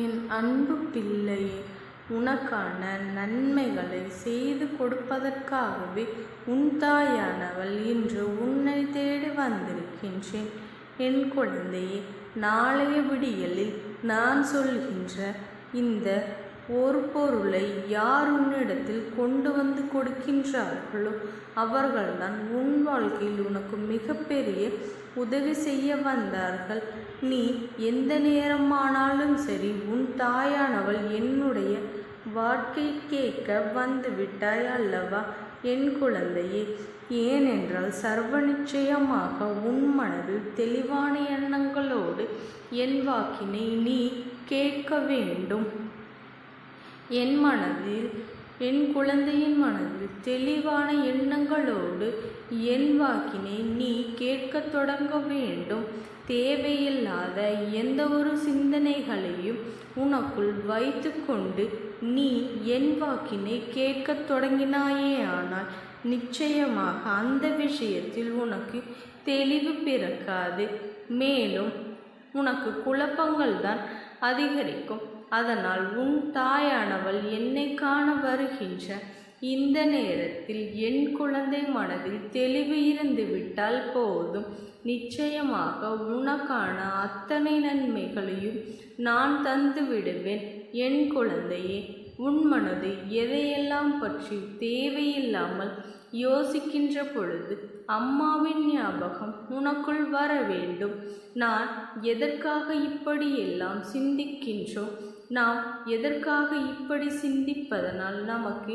என் அன்பு பிள்ளையே, உனக்கான நன்மைகளை செய்து கொடுப்பதற்காகவே உன் தாயானவள் இன்று உன்னை தேடி வந்திருக்கின்றேன். என் குழந்தையே, நாளைய விடியலில் நான் சொல்கின்ற இந்த ஒரு பொருளை யார் உன்னிடத்தில் கொண்டு வந்து கொடுக்கின்றார்களோ அவர்கள்தான் உன் வாழ்க்கையில் உனக்கு மிகப்பெரிய உதவி செய்ய வந்தார்கள். நீ எந்த நேரமானாலும் சரி உன் தாயானவள் என்னுடைய வாழ்க்கை கேட்க வந்து விட்டாய் அல்லவா என் குழந்தையே. ஏனென்றால் சர்வ நிச்சயமாக உன் மனதில் தெளிவான எண்ணங்களோடு என் வாக்கினை நீ கேட்க வேண்டும். என் குழந்தையின் மனதில் தெளிவான எண்ணங்களோடு என் வாக்கினை நீ கேட்க தொடங்க வேண்டும். தேவையில்லாத எந்த ஒரு சிந்தனைகளையும் உனக்குள் வைத்து கொண்டு நீ என் வாக்கினை கேட்க தொடங்கினாயே ஆனால் நிச்சயமாக அந்த விஷயத்தில் உனக்கு தெளிவு பிறக்காது. மேலும் உனக்கு குழப்பங்கள் தான் அதிகரிக்கும். அதனால் உன் தாயானவள் என்னை காண வருகின்ற இந்த நேரத்தில் என் குழந்தை மனதில் தெளிவு இருந்து விட்டால் போதும். நிச்சயமாக உனக்கான அத்தனை நன்மைகளையும் நான் தந்து விடுவேன். என் குழந்தையே, உன் மனது எதையெல்லாம் பற்றி தேவையில்லாமல் யோசிக்கின்ற பொழுது அம்மாவின் ஞாபகம் உனக்குள் வர வேண்டும். நான் எதற்காக இப்படியெல்லாம் சிந்திக்கின்றோம், நாம் எதற்காக இப்படி சிந்திப்பதனால் நமக்கு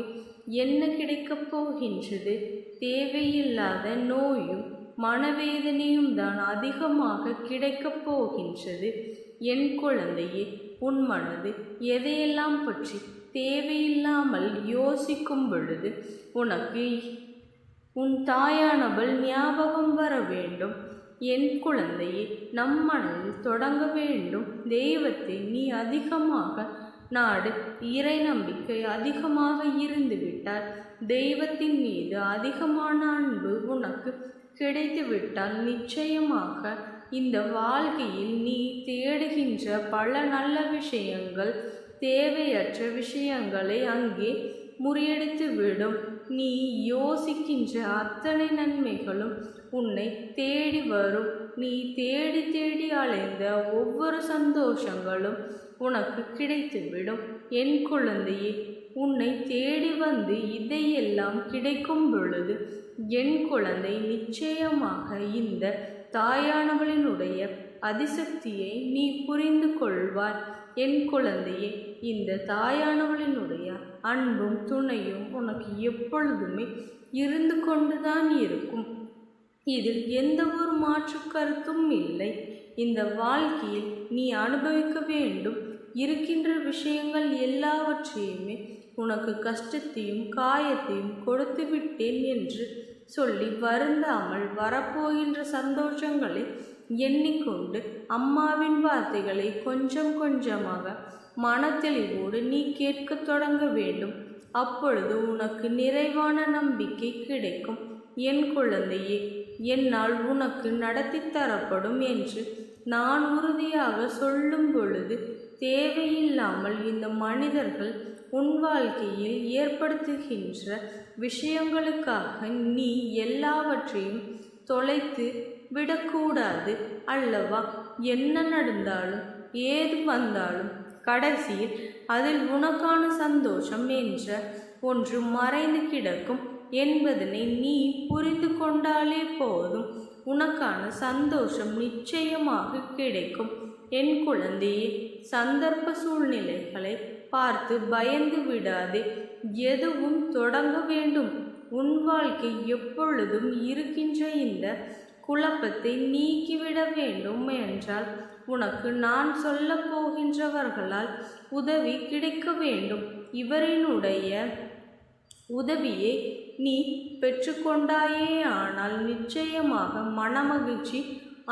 என்ன கிடைக்கப் போகின்றது? தேவையில்லாத நோயும் மனவேதனையும் தான் அதிகமாக கிடைக்கப் போகின்றது. என் குழந்தையே, உன் மனது எதையெல்லாம் பற்றி தேவையில்லாமல் யோசிக்கும் பொழுது உனக்கு உன் தாயானவள் ஞாபகம் வர வேண்டும். என் குழந்தையே, நம் மனதில் தொடங்க வேண்டும். தெய்வத்தை நீ அதிகமாக நாடு. இறை நம்பிக்கை அதிகமாக இருந்துவிட்டால் தெய்வத்தின் மீது அதிகமான அன்பு உனக்கு கிடைத்துவிட்டால் நிச்சயமாக இந்த வாழ்க்கையில் நீ தேடுகின்ற பல நல்ல விஷயங்கள் தேவையற்ற விஷயங்களை அங்கே முறியடித்துவிடும். நீ யோசிக்கின்ற அத்தனை நன்மைகளும் உன்னை தேடி வரும். நீ தேடி தேடி அலைந்த ஒவ்வொரு சந்தோஷங்களும் உனக்கு கிடைத்துவிடும். என் குழந்தையே, உன்னை தேடி வந்து இதையெல்லாம் கிடைக்கும் பொழுது என் குழந்தை நிச்சயமாக இந்த தாயானவளினுடைய அதிசக்தியை நீ புரிந்து கொள்வாய். என் குழந்தையே, இந்த தாயானவளினுடைய அன்பும் துணையும் உனக்கு எப்பொழுதுமே இருந்து கொண்டுதான் இருக்கும். இதில் எந்த ஒரு மாற்று கருத்தும் இல்லை. இந்த வாழ்க்கையில் நீ அனுபவிக்க வேண்டும் இருக்கின்ற விஷயங்கள் எல்லாவற்றையுமே உனக்கு கஷ்டத்தையும் காயத்தையும் கொடுத்து விட்டேன் என்று சொல்லி வருந்தாமல் வரப்போகின்ற சந்தோஷங்களை எண்ணிக்கொண்டு அம்மாவின் வார்த்தைகளை கொஞ்சம் கொஞ்சமாக மனத்தெளிவோடு நீ கேட்க தொடங்க வேண்டும். அப்பொழுது உனக்கு நிறைவான நம்பிக்கை கிடைக்கும். என் குழந்தையே, என்னால் உனக்கு நடத்தி தரப்படும் என்று நான் உறுதியாக சொல்லும் பொழுது தேவையில்லாமல் இந்த மனிதர்கள் உன் வாழ்க்கையில் ஏற்படுத்துகின்ற விஷயங்களுக்காக நீ எல்லாவற்றையும் தொலைத்து விடக்கூடாது அல்லவா? என்ன நடந்தாலும் ஏது வந்தாலும் கடைசியில் அதில் உனக்கான சந்தோஷம் என்ற ஒன்று மறைந்து கிடக்கும் என்பதனை நீ புரிந்து கொண்டாலே போதும். உனக்கான சந்தோஷம் நிச்சயமாக கிடைக்கும். என் குழந்தையே, சந்தர்ப்ப சூழ்நிலைகளை பார்த்து பயந்து விடாதே. எதுவும் தொடங்க வேண்டும். உன் வாழ்க்கை எப்பொழுதும் இருக்கின்ற இந்த குழப்பத்தை நீக்கிவிட வேண்டும் என்றால் உனக்கு நான் சொல்ல போகின்றவர்களால் உதவி கிடைக்க வேண்டும். இவரினுடைய உதவியை நீ பெற்றுக்கொண்டாயே ஆனால் நிச்சயமாக மனமகிழ்ச்சி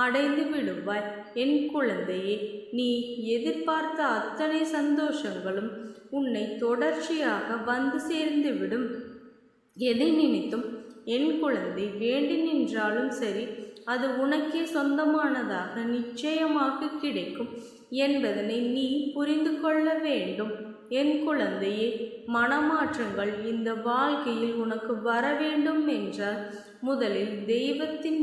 அடைந்து விடுவாய். என் குழந்தையே, நீ எதிர்பார்த்த அத்தனை சந்தோஷங்களும் உன்னை தொடர்ச்சியாக வந்து சேர்ந்துவிடும். எதை நினைத்தும் என் குழந்தை வேண்டி நின்றாலும் சரி அது உனக்கே சொந்தமானதாக நிச்சயமாக கிடைக்கும். என்பதனை நீ புரிந்து கொள்ள வேண்டும். என் குழந்தையே, மனமாற்றங்கள் இந்த வாழ்க்கையில் உனக்கு வர வேண்டும் என்றால் முதலில் தெய்வத்தின்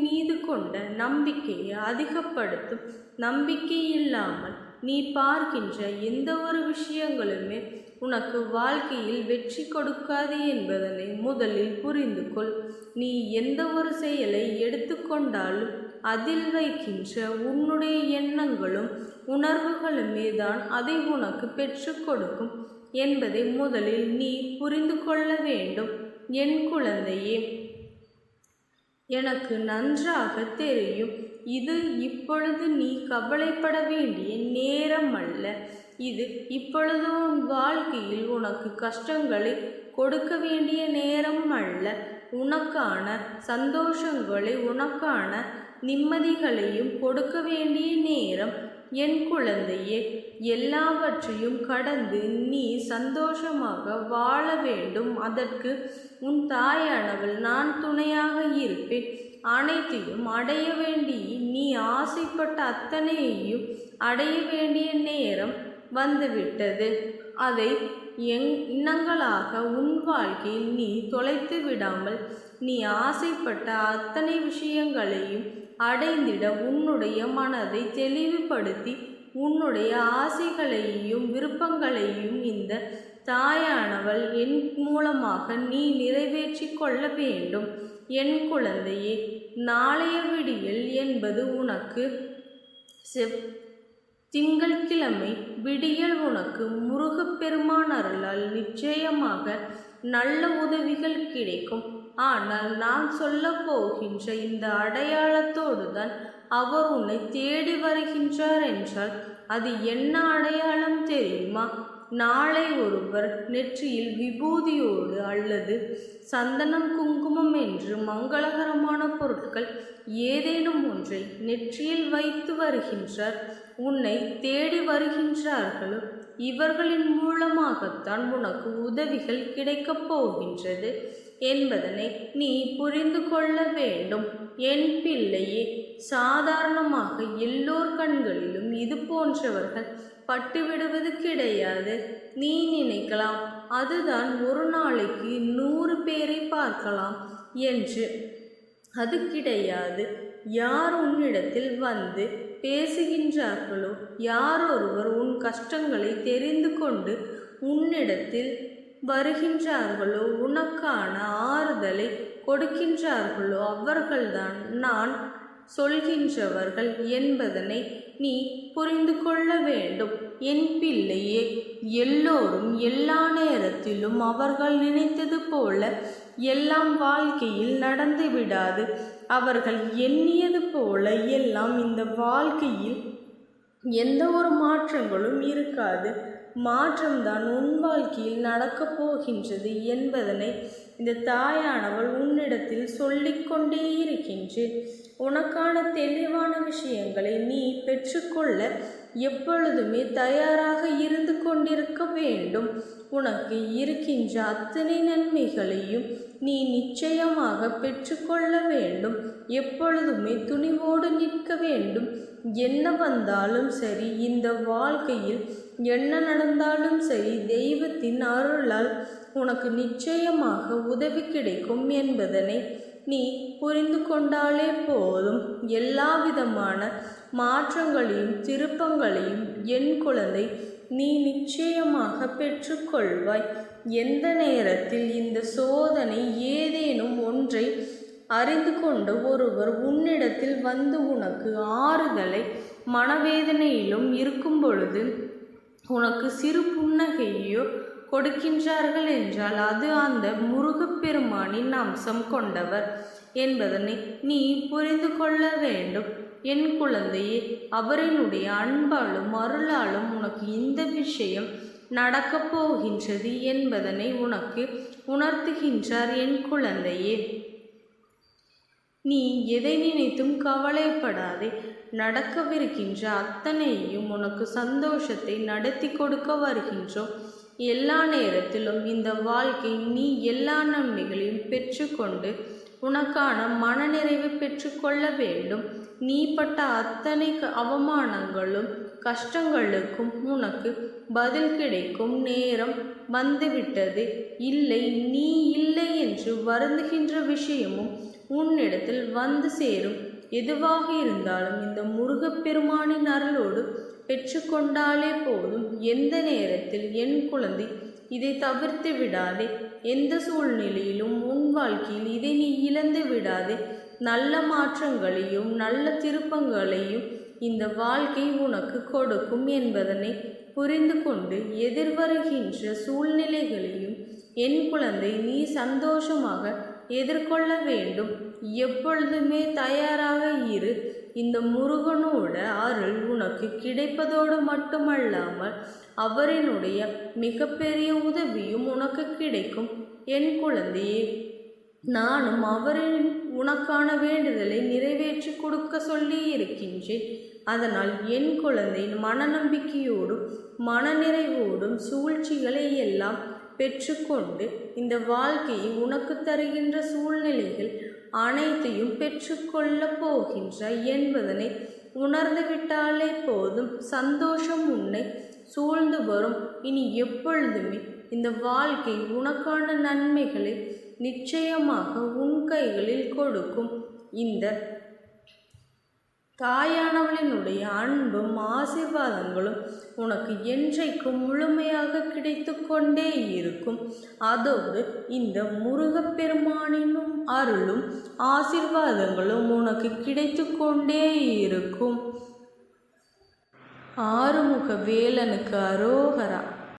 மீது கொண்ட நம்பிக்கையை அதிகப்படுத்தும். நம்பிக்கை இல்லாமல் நீ பார்க்கின்ற எந்த ஒரு விஷயங்களுமே உனக்கு வாழ்க்கையில் வெற்றி கொடுக்காது என்பதனை முதலில் புரிந்து கொள். நீ எந்த ஒரு செயலை எடுத்துக்கொண்டாலும் அதில் வைக்கின்ற உன்னுடைய எண்ணங்களும் உணர்வுகளுமே தான் அதை உனக்கு பெற்று கொடுக்கும் என்பதை முதலில் நீ புரிந்து கொள்ள வேண்டும். என் குழந்தையே, எனக்கு நன்றாக தெரியும், இது இப்பொழுது நீ கவலைப்பட வேண்டிய நேரம் அல்ல. இது இப்பொழுது உன் வாழ்க்கையில் உனக்கு கஷ்டங்களை கொடுக்க வேண்டிய நேரம் அல்ல. உனக்கான சந்தோஷங்களை, உனக்கான நிம்மதிகளையும் கொடுக்க வேண்டிய நேரம். என் குழந்தையே, எல்லாவற்றையும் கடந்து நீ சந்தோஷமாக வாழ வேண்டும். அதற்கு உன் தாயானவள் நான் துணையாக இருப்பேன். அனைத்தையும் அடைய வேண்டி நீ ஆசைப்பட்ட அத்தனையையும் அடைய வேண்டிய நேரம் வந்துவிட்டது. அதை எண்ணங்களாக உன் வாழ்க்கையில் நீ தொலைத்து விடாமல் நீ ஆசைப்பட்ட அத்தனை விஷயங்களையும் அடைந்திட உன்னுடைய மனதை தெளிவுபடுத்தி உன்னுடைய ஆசைகளையும் விருப்பங்களையும் இந்த தாயானவள் என் மூலமாக நீ நிறைவேற்றி கொள்ள வேண்டும். என் குழந்தையே, நாளைய விடியல் என்பது உனக்கு திங்கட்கிழமை விடியல் உனக்கு முருகப்பெருமான் அருளால் நிச்சயமாக நல்ல உதவிகள் கிடைக்கும். ஆனால் நான் சொல்ல போகின்ற இந்த அடையாளத்தோடு தான் அவர் உன்னை தேடி வருகின்றார் என்றால் அது என்ன அடையாளம் தெரியுமா? நாளை ஒருவர் நெற்றியில் விபூதியோடு அல்லது சந்தனம், குங்குமம் என்று மங்களகரமான பொருட்கள் ஏதேனும் ஒன்றை நெற்றியில் வைத்து வருகின்றார். உன்னை தேடி வருகின்றார்களோ இவர்களின் மூலமாகத்தான் உனக்கு உதவிகள் கிடைக்கப் போகின்றது என்பதனை நீ புரிந்து கொள்ள வேண்டும். என் பிள்ளையே, சாதாரணமாக எல்லோர் கண்களிலும் இது போன்றவர்கள் பட்டுவிடுவது கிடையாது. நீ நினைக்கலாம் அதுதான் ஒரு நாளைக்கு 100 பேரை பார்க்கலாம் என்று. அது கிடையாது. யார் உன்னிடத்தில் வந்து பேசுகின்றார்களோ, யார் ஒருவர் உன் கஷ்டங்களை தெரிந்து கொண்டு உன்னிடத்தில் வருகின்றார்களோ, உனக்கான ஆறுதலை கொடுக்கின்றார்களோ அவர்கள்தான் நான் சொல்கின்றவர்கள் என்பதனை நீ புரிந்து கொள்ள வேண்டும். என் பிள்ளையே, எல்லோரும் எல்லா நேரத்திலும் அவர்கள் நினைத்தது போல எல்லாம் வாழ்க்கையில் நடந்து விடாது. அவர்கள் எண்ணியது போல எல்லாம் இந்த வாழ்க்கையில் எந்த ஒரு மாற்றங்களும் இருக்காது. மாற்றம்தான் உன் வாழ்க்கையில் நடக்கப் போகின்றது என்பதனை இந்த தாயானவள் உன்னிடத்தில் சொல்லிக்கொண்டே இருக்கின்றேன். உனக்கான தெளிவான விஷயங்களை நீ பெற்றுக்கொள்ள எப்பொழுதுமே தயாராக இருந்து கொண்டிருக்க வேண்டும். உனக்கு இருக்கின்ற அத்தனை நன்மைகளையும் நீ நிச்சயமாக பெற்றுக்கொள்ள வேண்டும். எப்பொழுதுமே துணிவோடு நிற்க வேண்டும். என்ன வந்தாலும் சரி, இந்த வாழ்க்கையில் என்ன நடந்தாலும் சரி, தெய்வத்தின் அருளால் உனக்கு நிச்சயமாக உதவி கிடைக்கும் என்பதனை நீ புரிந்து கொண்டாலே போதும். எல்லா விதமான மாற்றங்களையும் திருப்பங்களையும் என் குழந்தை நீ நிச்சயமாக பெற்றுக்கொள்வாய். எந்த நேரத்தில் இந்த சோதனை ஏதேனும் ஒன்றை அறிந்து கொண்டு ஒருவர் உன்னிடத்தில் வந்து உனக்கு ஆறுதலை மனவேதனையிலும் இருக்கும் பொழுது உனக்கு சிறு புன்னகையோ கொடுக்கின்றார்கள் என்றால் அது அந்த முருகப்பெருமானின் அம்சம் கொண்டவர் என்பதனை நீ புரிந்து கொள்ள வேண்டும். என் குழந்தையே, அவரினுடைய அன்பாலும் அருளாலும் உனக்கு இந்த விஷயம் நடக்கப் போகின்றது என்பதனை உனக்கு உணர்த்துகின்றார். என் குழந்தையே, நீ எதை நினைத்தும் கவலைப்படாதே. நடக்கவிருக்கின்ற அத்தனையும் உனக்கு சந்தோஷத்தை நடத்தி கொடுக்க வருகின்றோம். எல்லா நேரத்திலும் இந்த வாழ்க்கை நீ எல்லா நன்மைகளையும் பெற்றுக்கொண்டு உனக்கான மனநிறைவை பெற்றுக்கொள்ள வேண்டும். நீ பட்ட அத்தனை அவமானங்களும் கஷ்டங்களுக்கும் உனக்கு பதில் கிடைக்கும் நேரம் வந்துவிட்டது. இல்லை, நீ இல்லை என்று வருந்துகின்ற விஷயமும் உன்னிடத்தில் வந்து சேரும். எதுவாக இருந்தாலும் இந்த முருகப்பெருமானின் அருளோடு பெற்றுக்கொண்டாலே போதும். எந்த நேரத்தில் என் குழந்தை இதை தவிர்த்து விடாதே. எந்த சூழ்நிலையிலும் உன் வாழ்க்கையில் இதை நீ இழந்து விடாதே. நல்ல மாற்றங்களையும் நல்ல திருப்பங்களையும் இந்த வாழ்க்கை உனக்கு கொடுக்கும் என்பதனை புரிந்து கொண்டு எதிர்வருகின்ற சூழ்நிலைகளையும் என் குழந்தை நீ சந்தோஷமாக எதிர்கொள்ள வேண்டும். எப்பொழுதுமே தயாராக இரு. இந்த முருகனோட அருள் உனக்கு கிடைப்பதோடு மட்டுமல்லாமல் அவரினுடைய மிகப்பெரிய உதவியும் உனக்கு கிடைக்கும். என் குழந்தையே, நானும் அவரின் உனக்கான வேண்டுதலை நிறைவேற்றி கொடுக்க சொல்லி இருக்கின்றேன். அதனால் என் குழந்தை மனநம்பிக்கையோடும் மனநிறைவோடும் சூழ்ச்சிகளை எல்லாம் பெற்றுக்கொண்டு இந்த வாழ்க்கையை உனக்கு தருகின்ற சூழ்நிலைகள் அனைத்தையும் பெற்றுக்கொள்ளப் போகின்ற என்பதனை உணர்ந்துவிட்டாலே போதும். சந்தோஷம் உன்னை சூழ்ந்து வரும். இனி எப்பொழுதுமே இந்த வாழ்க்கை உனக்கான நன்மைகளை நிச்சயமாக உன் கைகளில் கொடுக்கும். இந்த தாயானவளினுடைய அன்பும் ஆசீர்வாதங்களும் உனக்கு என்றைக்கும் முழுமையாக கிடைத்து கொண்டே இருக்கும். அதோடு இந்த முருகப்பெருமானினும் அருளும் ஆசீர்வாதங்களும் உனக்கு கிடைத்து கொண்டே இருக்கும். ஆறுமுக வேலனுக்கு அரோகரா.